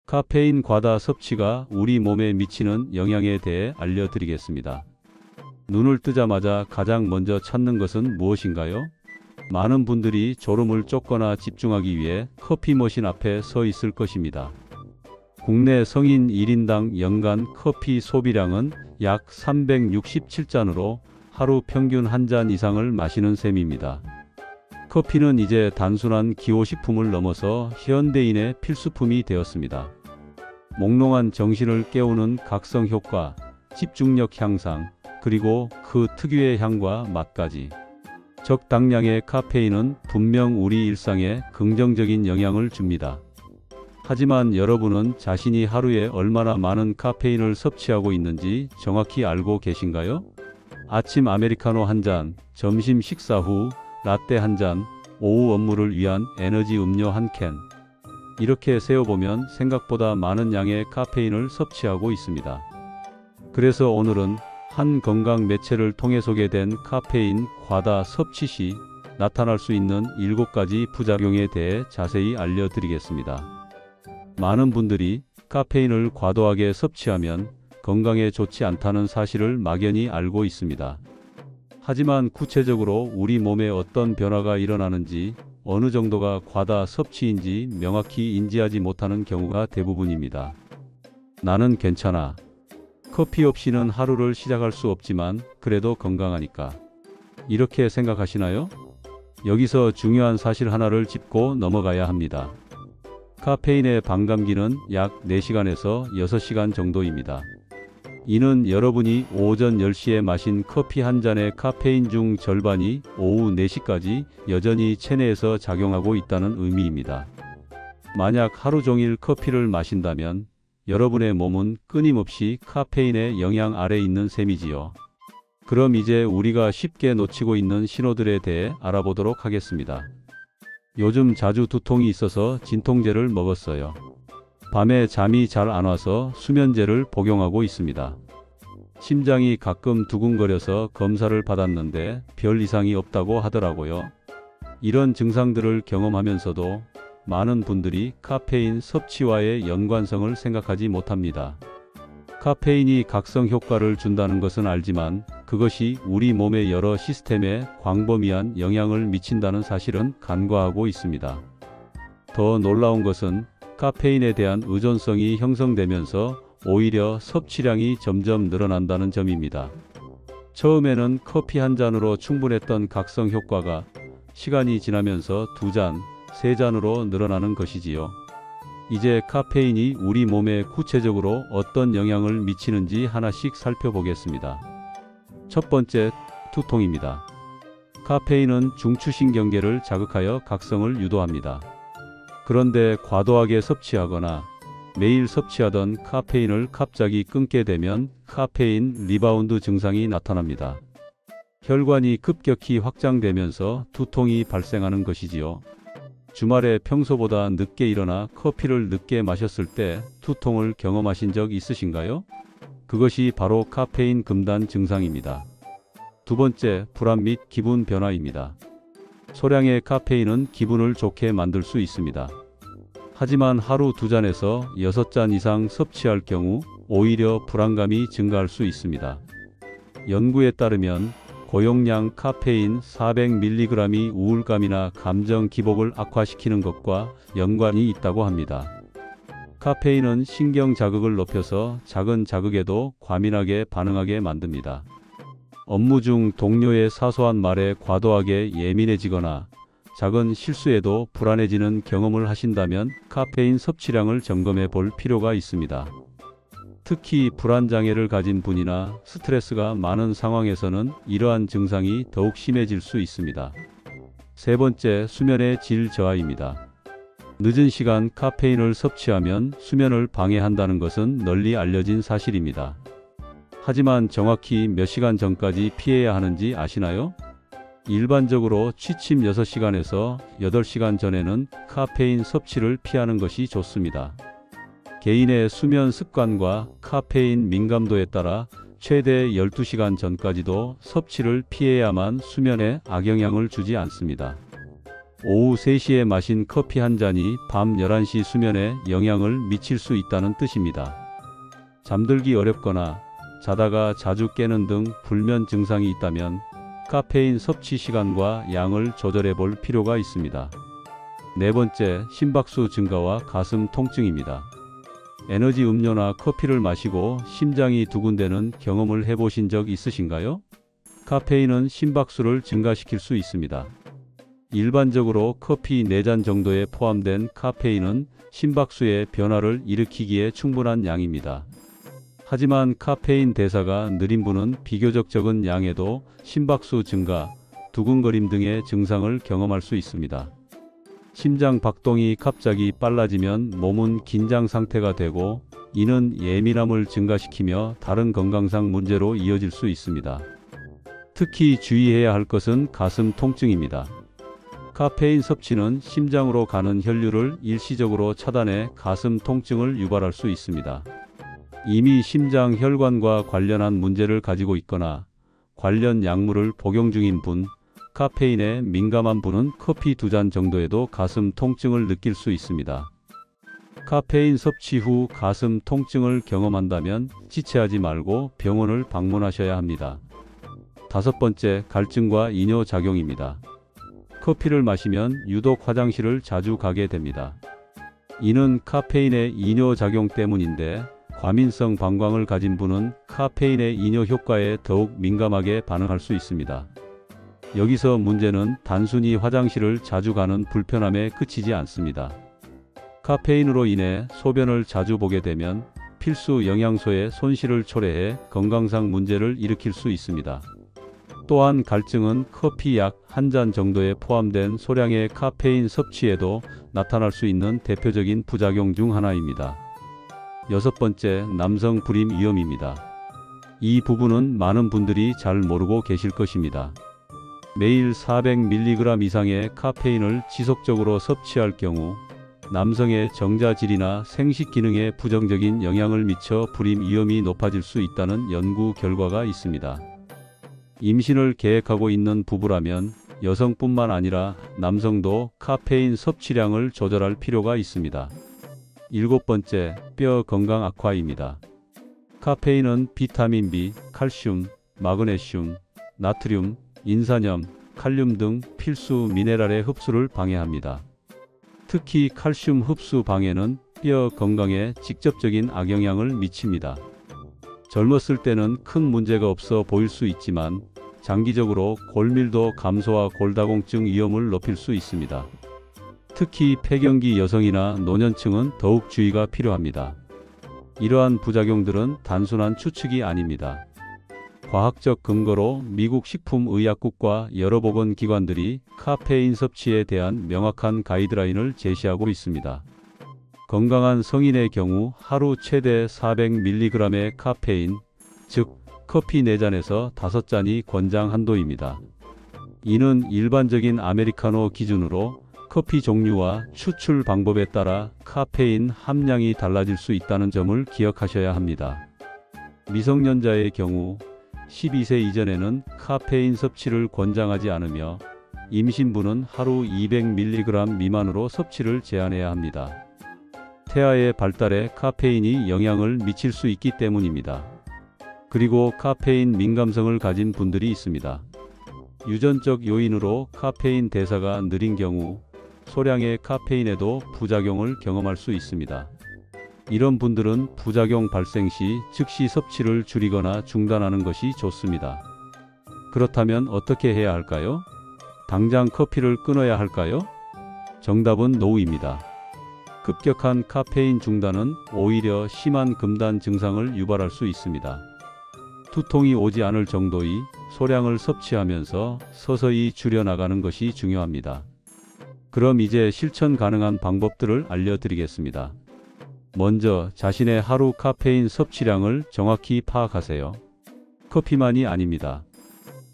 카페인 과다 섭취가 우리 몸에 미치는 영향에 대해 알려드리겠습니다. 눈을 뜨자마자 가장 먼저 찾는 것은 무엇인가요? 많은 분들이 졸음을 쫓거나 집중하기 위해 커피 머신 앞에 서 있을 것입니다. 국내 성인 1인당 연간 커피 소비량은 약 367잔으로 하루 평균 한 잔 이상을 마시는 셈입니다. 커피는 이제 단순한 기호식품을 넘어서 현대인의 필수품이 되었습니다. 몽롱한 정신을 깨우는 각성 효과, 집중력 향상, 그리고 그 특유의 향과 맛까지. 적당량의 카페인은 분명 우리 일상에 긍정적인 영향을 줍니다. 하지만 여러분은 자신이 하루에 얼마나 많은 카페인을 섭취하고 있는지 정확히 알고 계신가요? 아침 아메리카노 한 잔, 점심 식사 후 라떼 한 잔, 오후 업무를 위한 에너지 음료 한 캔. 이렇게 세어보면 생각보다 많은 양의 카페인을 섭취하고 있습니다. 그래서 오늘은 한 건강 매체를 통해 소개된 카페인 과다 섭취 시 나타날 수 있는 7가지 부작용에 대해 자세히 알려드리겠습니다. 많은 분들이 카페인을 과도하게 섭취하면 건강에 좋지 않다는 사실을 막연히 알고 있습니다. 하지만 구체적으로 우리 몸에 어떤 변화가 일어나는지, 어느 정도가 과다 섭취인지 명확히 인지하지 못하는 경우가 대부분입니다. 나는 괜찮아. 커피 없이는 하루를 시작할 수 없지만 그래도 건강하니까. 이렇게 생각하시나요? 여기서 중요한 사실 하나를 짚고 넘어가야 합니다. 카페인의 반감기는 약 4시간에서 6시간 정도입니다. 이는 여러분이 오전 10시에 마신 커피 한 잔의 카페인 중 절반이 오후 4시까지 여전히 체내에서 작용하고 있다는 의미입니다. 만약 하루 종일 커피를 마신다면 여러분의 몸은 끊임없이 카페인의 영향 아래 있는 셈이지요. 그럼 이제 우리가 쉽게 놓치고 있는 신호들에 대해 알아보도록 하겠습니다. 요즘 자주 두통이 있어서 진통제를 먹었어요. 밤에 잠이 잘 안 와서 수면제를 복용하고 있습니다. 심장이 가끔 두근거려서 검사를 받았는데 별 이상이 없다고 하더라고요. 이런 증상들을 경험하면서도 많은 분들이 카페인 섭취와의 연관성을 생각하지 못합니다. 카페인이 각성 효과를 준다는 것은 알지만 그것이 우리 몸의 여러 시스템에 광범위한 영향을 미친다는 사실은 간과하고 있습니다. 더 놀라운 것은 카페인에 대한 의존성이 형성되면서 오히려 섭취량이 점점 늘어난다는 점입니다. 처음에는 커피 한 잔으로 충분했던 각성 효과가 시간이 지나면서 2잔, 3잔으로 늘어나는 것이지요. 이제 카페인이 우리 몸에 구체적으로 어떤 영향을 미치는지 하나씩 살펴보겠습니다. 첫 번째, 두통입니다. 카페인은 중추신경계를 자극하여 각성을 유도합니다. 그런데 과도하게 섭취하거나 매일 섭취하던 카페인을 갑자기 끊게 되면 카페인 리바운드 증상이 나타납니다. 혈관이 급격히 확장되면서 두통이 발생하는 것이지요. 주말에 평소보다 늦게 일어나 커피를 늦게 마셨을 때 두통을 경험하신 적 있으신가요? 그것이 바로 카페인 금단 증상입니다. 두 번째, 불안 및 기분 변화입니다. 소량의 카페인은 기분을 좋게 만들 수 있습니다. 하지만 하루 2잔에서 6잔 이상 섭취할 경우 오히려 불안감이 증가할 수 있습니다. 연구에 따르면 고용량 카페인 400mg이 우울감이나 감정 기복을 악화시키는 것과 연관이 있다고 합니다. 카페인은 신경 자극을 높여서 작은 자극에도 과민하게 반응하게 만듭니다. 업무 중 동료의 사소한 말에 과도하게 예민해지거나 작은 실수에도 불안해지는 경험을 하신다면 카페인 섭취량을 점검해 볼 필요가 있습니다. 특히 불안장애를 가진 분이나 스트레스가 많은 상황에서는 이러한 증상이 더욱 심해질 수 있습니다. 세 번째, 수면의 질 저하입니다. 늦은 시간 카페인을 섭취하면 수면을 방해한다는 것은 널리 알려진 사실입니다. 하지만 정확히 몇 시간 전까지 피해야 하는지 아시나요? 일반적으로 취침 6시간에서 8시간 전에는 카페인 섭취를 피하는 것이 좋습니다. 개인의 수면 습관과 카페인 민감도에 따라 최대 12시간 전까지도 섭취를 피해야만 수면에 악영향을 주지 않습니다. 오후 3시에 마신 커피 한 잔이 밤 11시 수면에 영향을 미칠 수 있다는 뜻입니다. 잠들기 어렵거나 자다가 자주 깨는 등 불면 증상이 있다면 카페인 섭취 시간과 양을 조절해 볼 필요가 있습니다. 네 번째, 심박수 증가와 가슴 통증입니다. 에너지 음료나 커피를 마시고 심장이 두근대는 경험을 해보신 적 있으신가요? 카페인은 심박수를 증가시킬 수 있습니다. 일반적으로 커피 4잔 정도에 포함된 카페인은 심박수의 변화를 일으키기에 충분한 양입니다. 하지만 카페인 대사가 느린 분은 비교적 적은 양에도 심박수 증가, 두근거림 등의 증상을 경험할 수 있습니다. 심장 박동이 갑자기 빨라지면 몸은 긴장 상태가 되고 이는 예민함을 증가시키며 다른 건강상 문제로 이어질 수 있습니다. 특히 주의해야 할 것은 가슴 통증입니다. 카페인 섭취는 심장으로 가는 혈류를 일시적으로 차단해 가슴 통증을 유발할 수 있습니다. 이미 심장 혈관과 관련한 문제를 가지고 있거나 관련 약물을 복용 중인 분, 카페인에 민감한 분은 커피 2잔 정도에도 가슴 통증을 느낄 수 있습니다. 카페인 섭취 후 가슴 통증을 경험한다면 지체하지 말고 병원을 방문하셔야 합니다. 다섯 번째, 갈증과 이뇨작용입니다. 커피를 마시면 유독 화장실을 자주 가게 됩니다. 이는 카페인의 이뇨작용 때문인데 과민성 방광을 가진 분은 카페인의 이뇨 효과에 더욱 민감하게 반응할 수 있습니다. 여기서 문제는 단순히 화장실을 자주 가는 불편함에 그치지 않습니다. 카페인으로 인해 소변을 자주 보게 되면 필수 영양소의 손실을 초래해 건강상 문제를 일으킬 수 있습니다. 또한 갈증은 커피 약 한 잔 정도에 포함된 소량의 카페인 섭취에도 나타날 수 있는 대표적인 부작용 중 하나입니다. 여섯 번째, 남성 불임 위험입니다. 이 부분은 많은 분들이 잘 모르고 계실 것입니다. 매일 400mg 이상의 카페인을 지속적으로 섭취할 경우 남성의 정자질이나 생식 기능에 부정적인 영향을 미쳐 불임 위험이 높아질 수 있다는 연구 결과가 있습니다. 임신을 계획하고 있는 부부라면 여성뿐만 아니라 남성도 카페인 섭취량을 조절할 필요가 있습니다. 일곱 번째, 뼈 건강 악화입니다. 카페인은 비타민 B, 칼슘, 마그네슘, 나트륨, 인산염, 칼륨 등 필수 미네랄의 흡수를 방해합니다. 특히 칼슘 흡수 방해는 뼈 건강에 직접적인 악영향을 미칩니다. 젊었을 때는 큰 문제가 없어 보일 수 있지만 장기적으로 골밀도 감소와 골다공증 위험을 높일 수 있습니다. 특히 폐경기 여성이나 노년층은 더욱 주의가 필요합니다. 이러한 부작용들은 단순한 추측이 아닙니다. 과학적 근거로 미국 식품의약국과 여러 보건기관들이 카페인 섭취에 대한 명확한 가이드라인을 제시하고 있습니다. 건강한 성인의 경우 하루 최대 400mg의 카페인, 즉 커피 4잔에서 5잔이 권장 한도입니다. 이는 일반적인 아메리카노 기준으로 커피 종류와 추출 방법에 따라 카페인 함량이 달라질 수 있다는 점을 기억하셔야 합니다. 미성년자의 경우 12세 이전에는 카페인 섭취를 권장하지 않으며 임신부는 하루 200mg 미만으로 섭취를 제한해야 합니다. 태아의 발달에 카페인이 영향을 미칠 수 있기 때문입니다. 그리고 카페인 민감성을 가진 분들이 있습니다. 유전적 요인으로 카페인 대사가 느린 경우 소량의 카페인에도 부작용을 경험할 수 있습니다. 이런 분들은 부작용 발생 시 즉시 섭취를 줄이거나 중단하는 것이 좋습니다. 그렇다면 어떻게 해야 할까요? 당장 커피를 끊어야 할까요? 정답은 노우입니다. 급격한 카페인 중단은 오히려 심한 금단 증상을 유발할 수 있습니다. 두통이 오지 않을 정도의 소량을 섭취하면서 서서히 줄여나가는 것이 중요합니다. 그럼 이제 실천 가능한 방법들을 알려드리겠습니다. 먼저 자신의 하루 카페인 섭취량을 정확히 파악하세요. 커피만이 아닙니다.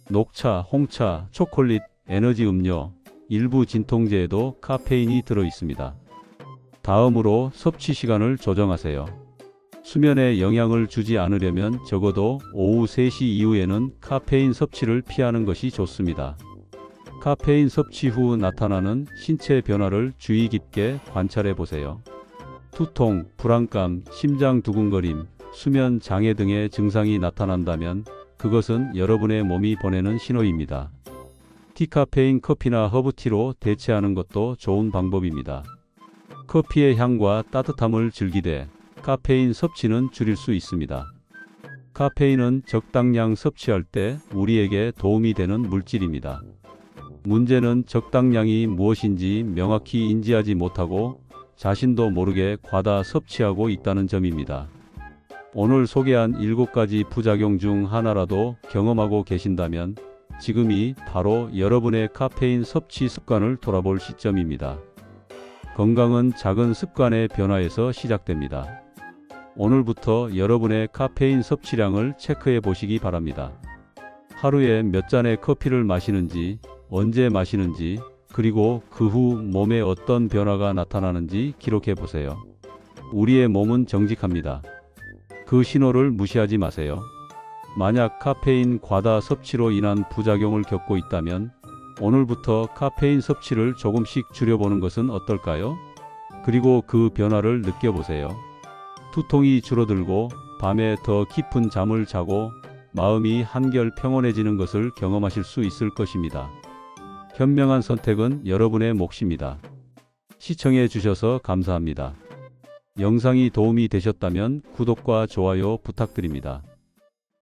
녹차, 홍차, 초콜릿, 에너지 음료, 일부 진통제에도 카페인이 들어 있습니다. 다음으로 섭취 시간을 조정하세요. 수면에 영향을 주지 않으려면 적어도 오후 3시 이후에는 카페인 섭취를 피하는 것이 좋습니다. 카페인 섭취 후 나타나는 신체 변화를 주의 깊게 관찰해 보세요. 두통, 불안감, 심장 두근거림, 수면 장애 등의 증상이 나타난다면 그것은 여러분의 몸이 보내는 신호입니다. 디카페인 커피나 허브티로 대체하는 것도 좋은 방법입니다. 커피의 향과 따뜻함을 즐기되 카페인 섭취는 줄일 수 있습니다. 카페인은 적당량 섭취할 때 우리에게 도움이 되는 물질입니다. 문제는 적당량이 무엇인지 명확히 인지하지 못하고 자신도 모르게 과다 섭취하고 있다는 점입니다. 오늘 소개한 7가지 부작용 중 하나라도 경험하고 계신다면 지금이 바로 여러분의 카페인 섭취 습관을 돌아볼 시점입니다. 건강은 작은 습관의 변화에서 시작됩니다. 오늘부터 여러분의 카페인 섭취량을 체크해 보시기 바랍니다. 하루에 몇 잔의 커피를 마시는지, 언제 마시는지, 그리고 그 후 몸에 어떤 변화가 나타나는지 기록해 보세요. 우리의 몸은 정직합니다. 그 신호를 무시하지 마세요. 만약 카페인 과다 섭취로 인한 부작용을 겪고 있다면 오늘부터 카페인 섭취를 조금씩 줄여보는 것은 어떨까요? 그리고 그 변화를 느껴보세요. 두통이 줄어들고 밤에 더 깊은 잠을 자고 마음이 한결 평온해지는 것을 경험하실 수 있을 것입니다. 현명한 선택은 여러분의 몫입니다. 시청해 주셔서 감사합니다. 영상이 도움이 되셨다면 구독과 좋아요 부탁드립니다.